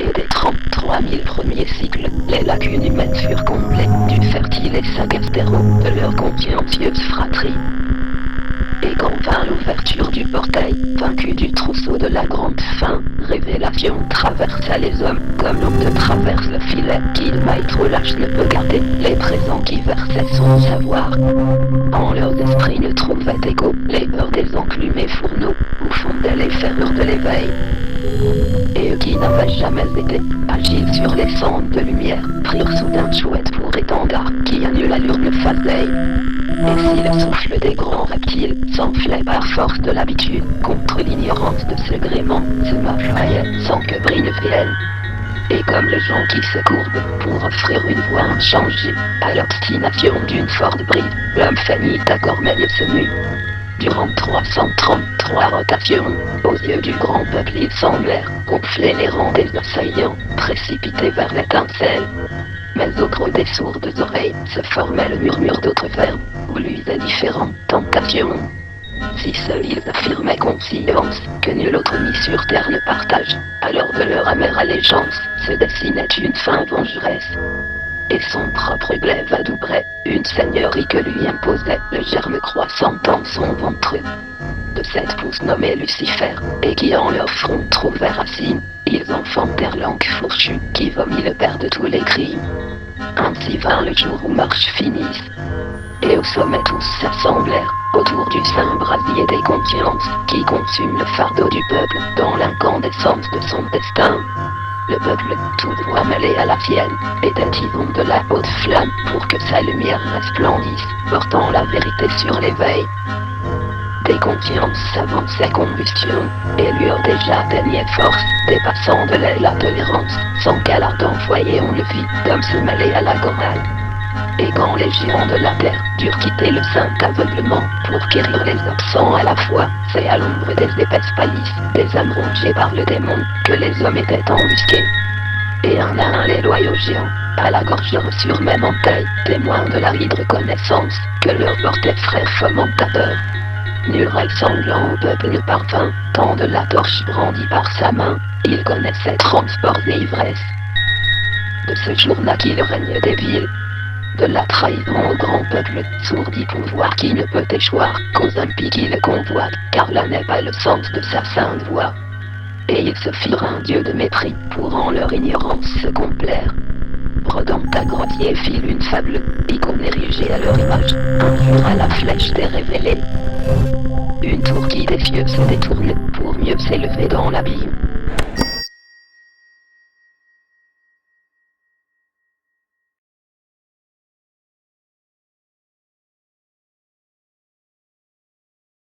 et des 33 000 premiers cycles, les lacunes humaines furent comblées du fertile et sagace terreau de leur consciencieuse fratrie. Et quand vint l'ouverture du portail, vaincu du trousseau de la grande faim, révélation traversa les hommes, comme l'onde traverse le filet, qu'il maille trop lâche ne peut garder, les présents qui versaient son savoir. En leurs esprits ne trouvaient écho, les heures des enclumés fourneaux, où fondaient les ferrures de l'éveil. Et eux qui n'avaient jamais été agiles sur les cendres de lumière, prirent soudain chouette pour étendard, qui annula l'urne faseille. Et si le souffle des grands reptiles s'enflait par force de l'habitude contre l'ignorance de ce gréement, se m'afflayait sans que brille ne vienne. Et comme les gens qui se courbent pour offrir une voix inchangée à l'obstination d'une forte brise, l'homme famille à Cormel se mue. Durant 333 rotations, aux yeux du grand peuple ils semblèrent gonfler les rangs des assaillants, précipités vers l'étincelle. Mais au creux des sourdes oreilles se formait le murmure d'autres verbes, ou luisaient différentes tentations. Si seuls ils affirmaient conscience que nul autre ni sur terre ne partage, alors de leur amère allégeance se dessinait une fin vengeresse. Et son propre glaive adouberait une seigneurie que lui imposait le germe croissant dans son ventre. De 7 pouces nommés Lucifer, et qui en leur front trouvaient racine, ils enfantèrent l'anque fourchue qui vomit le père de tous les crimes. Ainsi vint le jour où marche finisse, et au sommet tous s'assemblèrent autour du saint brasier des consciences qui consume le fardeau du peuple dans l'incandescence de son destin. Le peuple, toute voix mêlée à la sienne, était tison de la haute flamme pour que sa lumière resplendisse, portant la vérité sur l'éveil. Des consciences s'avançaient combustion, et lueur déjà atteignait force, dépassant de l'aile la tolérance, sans qu'à l'ardent foyer on le vit comme se mêler à la chorale. Et quand les géants de la terre durent quitter le saint aveuglement pour quérir les absents à la fois, c'est à l'ombre des épaisses palisses, des âmes rongées par le démon, que les hommes étaient embusqués. Et un à un les loyaux géants, à la gorge reçurent même en taille, témoins de l'aride reconnaissance que leur portait frère fomentateur. Nul rêve sanglant au peuple ne parvint, tant de la torche brandie par sa main, il connaissait transports et ivresse. De ce jour naquit le règne des villes, de la trahison au grand peuple, sourdi pouvoir qui ne peut échoir qu'aux impies qui le convoitent, car là n'est pas le sens de sa sainte voix. Et ils se firent un dieu de mépris, pour en leur ignorance se complaire. Brodant à grossier fil une fable, icône érigée à leur image, un jour à la flèche dérévélée. Une tour qui des cieux se détourne, pour mieux s'élever dans l'abîme.